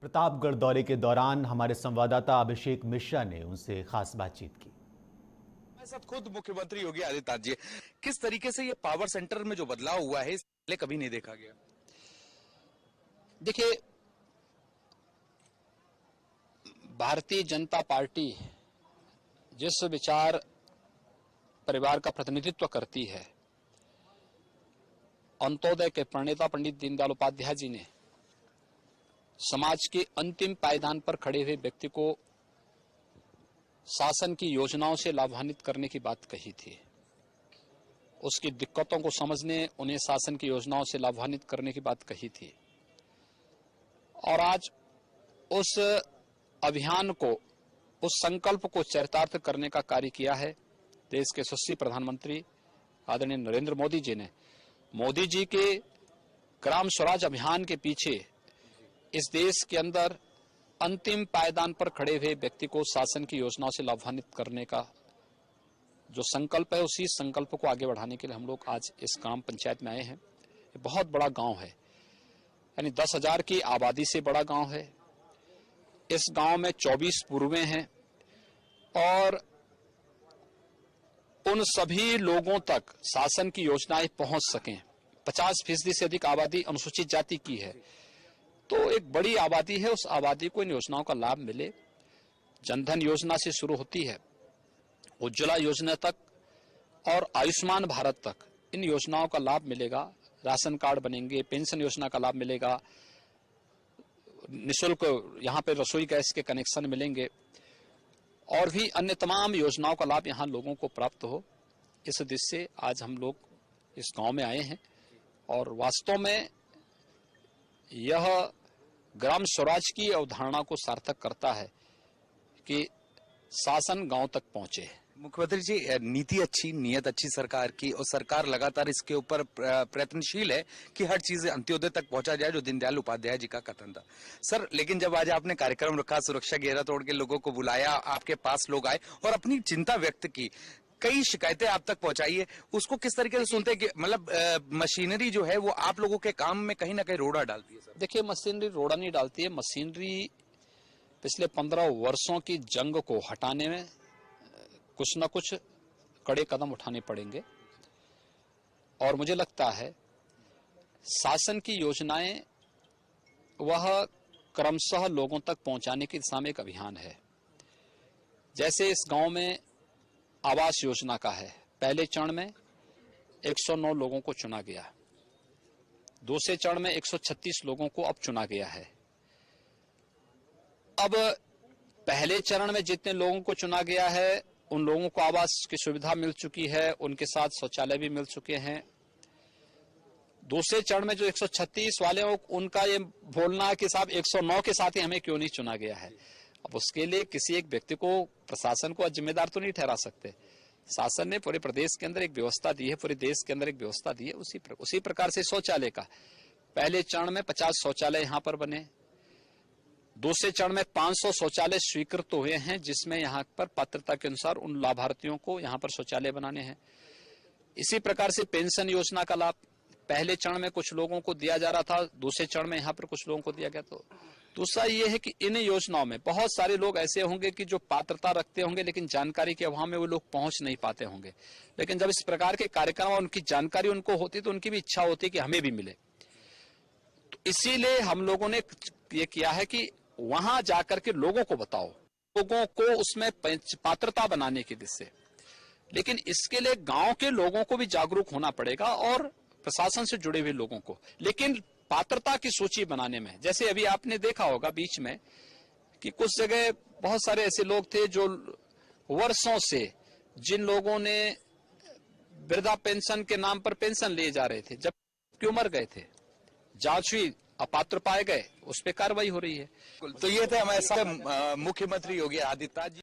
प्रतापगढ़ दौरे के दौरान हमारे संवाददाता अभिषेक मिश्रा ने उनसे खास बातचीत की। हमारे साथ खुद मुख्यमंत्री योगी आदित्यनाथ जी। किस तरीके से ये पावर सेंटर में जो बदलाव हुआ है, इससे पहले कभी नहीं देखा गया। देखिए, भारतीय जनता पार्टी जिस विचार परिवार का प्रतिनिधित्व करती है, अंत्योदय के प्रणेता पंडित दीनदयाल उपाध्याय जी ने समाज के अंतिम पायदान पर खड़े हुए व्यक्ति को शासन की योजनाओं से लाभान्वित करने की बात कही थी। उसकी दिक्कतों को समझने, उन्हें शासन की योजनाओं से लाभान्वित करने की बात कही थी। और आज उस अभियान को, उस संकल्प को चरितार्थ करने का कार्य किया है देश के यशस्वी प्रधानमंत्री आदरणीय नरेंद्र मोदी जी ने। मोदी जी के ग्राम स्वराज अभियान के पीछे इस देश के अंदर अंतिम पायदान पर खड़े हुए व्यक्ति को शासन की योजनाओं से लाभान्वित करने का जो संकल्प है, उसी संकल्प को आगे बढ़ाने के लिए हम लोग आज इस ग्राम पंचायत में आए हैं। ये बहुत बड़ा गांव है, यानी 10,000 की आबादी से बड़ा गांव है। इस गांव में 24 पूर्वें हैं और उन सभी लोगों तक शासन की योजनाएं पहुंच सकें। 50% से अधिक आबादी अनुसूचित जाति की है, तो एक बड़ी आबादी है। उस आबादी को इन योजनाओं का लाभ मिले। जनधन योजना से शुरू होती है, उज्ज्वला योजना तक और आयुष्मान भारत तक इन योजनाओं का लाभ मिलेगा। राशन कार्ड बनेंगे, पेंशन योजना का लाभ मिलेगा, निःशुल्क यहाँ पे रसोई गैस के कनेक्शन मिलेंगे और भी अन्य तमाम योजनाओं का लाभ यहाँ लोगों को प्राप्त हो। इस उद्देश्य से आज हम लोग इस गांव में आए हैं और वास्तव में यह ग्राम स्वराज की अवधारणा को सार्थक करता है कि शासन गांव तक पहुंचे। मुख्यमंत्री जी, नीति अच्छी, नियत अच्छी सरकार की, और सरकार लगातार इसके ऊपर प्रयत्नशील है कि हर चीज अंत्योदय तक पहुंचा जाए, जो दीनदयाल उपाध्याय जी का कथन था। सर, लेकिन जब आज आपने कार्यक्रम रखा, सुरक्षा घेरा तोड़ के लोगों को बुलाया, आपके पास लोग आए और अपनी चिंता व्यक्त की, कई शिकायतें आप तक पहुंचाई है, उसको किस तरीके से सुनते हैं कि मतलब मशीनरी जो है वो आप लोगों के काम में कहीं ना कहीं रोड़ा डालती है? सर देखिए, मशीनरी रोड़ा नहीं डालती है। मशीनरी पिछले 15 वर्षों की जंग को हटाने में कुछ न कुछ कड़े कदम उठाने पड़ेंगे और मुझे लगता है शासन की योजनाएं वह क्रमशः लोगों तक पहुंचाने की दिशा में एक अभियान है। जैसे इस गांव में आवास योजना का है, पहले चरण में 109 लोगों को चुना गया, दूसरे चरण में 136 लोगों को अब चुना गया है। अब पहले चरण में जितने लोगों को चुना गया है उन लोगों को आवास की सुविधा मिल चुकी है, उनके साथ शौचालय भी मिल चुके हैं। दूसरे चरण में जो 136 वाले हैं उनका ये बोलना है कि साहब 109 के साथ ही हमें क्यों नहीं चुना गया है। अब उसके लिए किसी एक व्यक्ति को, प्रशासन को जिम्मेदार तो नहीं ठहरा सकते। शासन ने पूरे प्रदेश के अंदर एक व्यवस्था दी है, पूरे देश के अंदर एक व्यवस्था दी है। उसी प्रकार से शौचालय का पहले चरण में 50 शौचालय यहाँ पर बने, दूसरे चरण में 500 शौचालय स्वीकृत हुए हैं, जिसमें यहाँ पर पात्रता के अनुसार उन लाभार्थियों को यहाँ पर शौचालय बनाने हैं। इसी प्रकार से पेंशन योजना का लाभ पहले चरण में कुछ लोगों को दिया जा रहा था, दूसरे चरण में यहाँ पर कुछ लोगों को दिया गया। तो दूसरा ये है कि इन योजनाओं में बहुत सारे लोग ऐसे होंगे कि जो पात्रता रखते होंगे, लेकिन जानकारी के अभाव में वो लोग पहुंच नहीं पाते होंगे। लेकिन जब इस प्रकार के कार्यक्रम और उनकी जानकारी उनको होती तो उनकी भी इच्छा होती कि हमें भी मिले। तो इसीलिए हम लोगों ने ये किया है कि वहां जाकर के लोगों को बताओ, लोगों को उसमें पात्रता बनाने की दिशा से। लेकिन इसके लिए गांव के लोगों को भी जागरूक होना पड़ेगा और प्रशासन से जुड़े हुए लोगों को। लेकिन पात्रता की सूची बनाने में, जैसे अभी आपने देखा होगा बीच में कि कुछ जगह बहुत सारे ऐसे लोग थे जो वर्षों से, जिन लोगों ने वृद्धा पेंशन के नाम पर पेंशन लिए जा रहे थे, जबकि मर गए थे, जांच हुई, अपात्र पाए गए, उस पर कार्रवाई हो रही है। तो ये थे हमारे साथ मुख्यमंत्री योगी आदित्यनाथ जी।